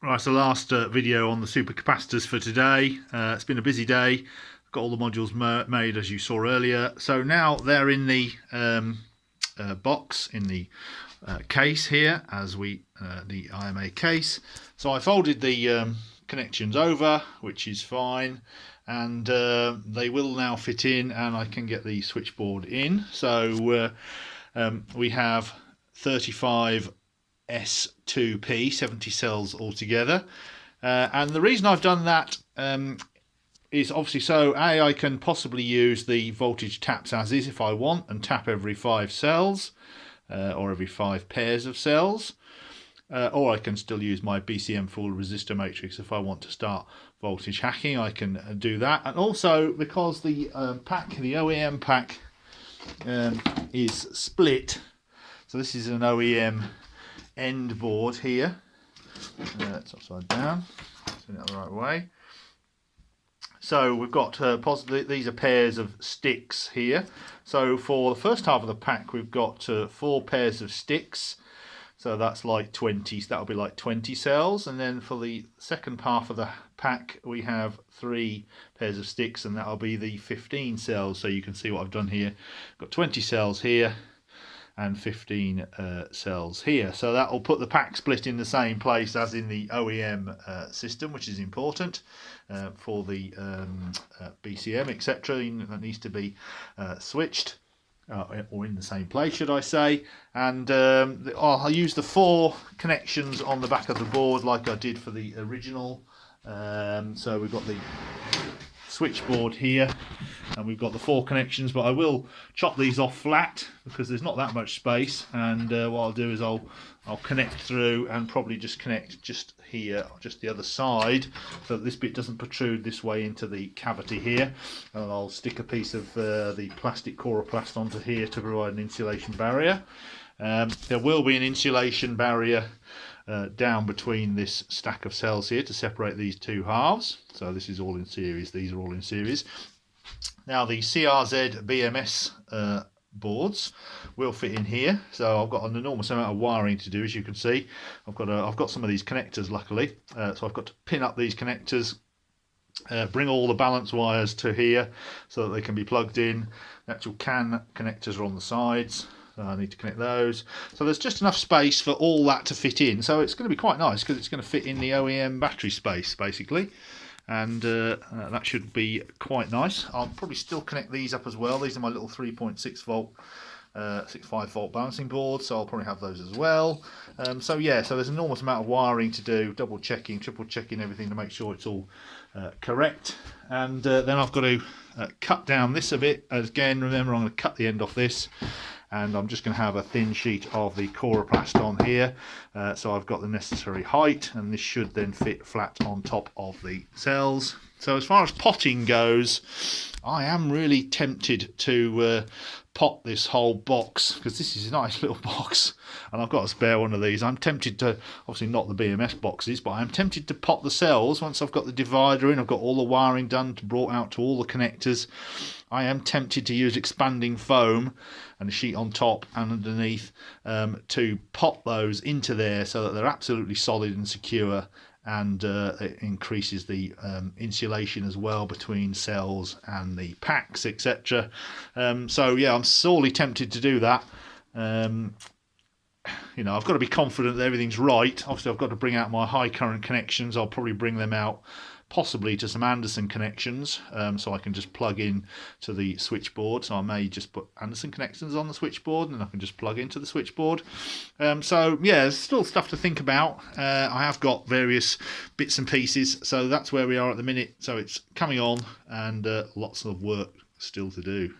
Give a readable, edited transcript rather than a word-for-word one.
Right, so last video on the supercapacitors for today. It's been a busy day. Got all the modules made as you saw earlier. So now they're in the box, in the case here, as the IMA case. So I folded the connections over, which is fine, and they will now fit in, and I can get the switchboard in. So we have 35 S2P, 70 cells altogether, and the reason I've done that is obviously so I can possibly use the voltage taps as is if I want, and tap every 5 cells or every 5 pairs of cells, or I can still use my BCM full resistor matrix if I want to start voltage hacking. I can do that. And also because the the OEM pack is split, so this is an OEM end board here. It's upside down, turn it the right way. So we've got these are pairs of sticks here. So for the first half of the pack we've got 4 pairs of sticks, so that's like 20, so that'll be like 20 cells. And then for the second half of the pack we have 3 pairs of sticks, and that'll be the 15 cells. So you can see what I've done here. Got 20 cells here and 15 cells here, so that will put the pack split in the same place as in the OEM system, which is important for the BCM, etc. That needs to be switched or in the same place, should I say. And I'll use the 4 connections on the back of the board like I did for the original. So we've got the switchboard here, and we've got the 4 connections, but I will chop these off flat because there's not that much space. And what I'll do is I'll connect through, and probably just connect just here, just the other side, so that this bit doesn't protrude this way into the cavity here. And I'll stick a piece of the plastic coroplast onto here to provide an insulation barrier. There will be an insulation barrier down between this stack of cells here to separate these 2 halves. So this is all in series, these are all in series. Now the CRZ BMS boards will fit in here, so I've got an enormous amount of wiring to do, as you can see. I've got some of these connectors luckily, so I've got to pin up these connectors, bring all the balance wires to here so that they can be plugged in. The actual CAN connectors are on the sides, so I need to connect those. So there's just enough space for all that to fit in, so it's going to be quite nice because it's going to fit in the OEM battery space basically, and that should be quite nice. I'll probably still connect these up as well. These are my little 3.6 volt 65 volt balancing board, so I'll probably have those as well. So yeah, so there's an enormous amount of wiring to do, double checking, triple checking everything to make sure it's all correct. And then I've got to cut down this a bit. Again, remember, I'm going to cut the end off this, and I'm just going to have a thin sheet of the coroplast on here, so I've got the necessary height, and this should then fit flat on top of the cells. So as far as potting goes, I am really tempted to pot this whole box, because this is a nice little box and I've got a spare one of these. I'm tempted to, obviously not the BMS boxes, but I'm tempted to pot the cells once I've got the divider in, I've got all the wiring done, brought out to all the connectors. I am tempted to use expanding foam and a sheet on top and underneath to pot those into there so that they're absolutely solid and secure, and it increases the insulation as well between cells and the packs, etc. So yeah, I'm sorely tempted to do that. You know, I've got to be confident that everything's right. Obviously I've got to bring out my high current connections. I'll probably bring them out possibly to some Anderson connections, so I can just plug in to the switchboard. So I may just put Anderson connections on the switchboard, and I can just plug into the switchboard. So yeah, there's still stuff to think about. I have got various bits and pieces, so that's where we are at the minute. So it's coming on, and lots of work still to do.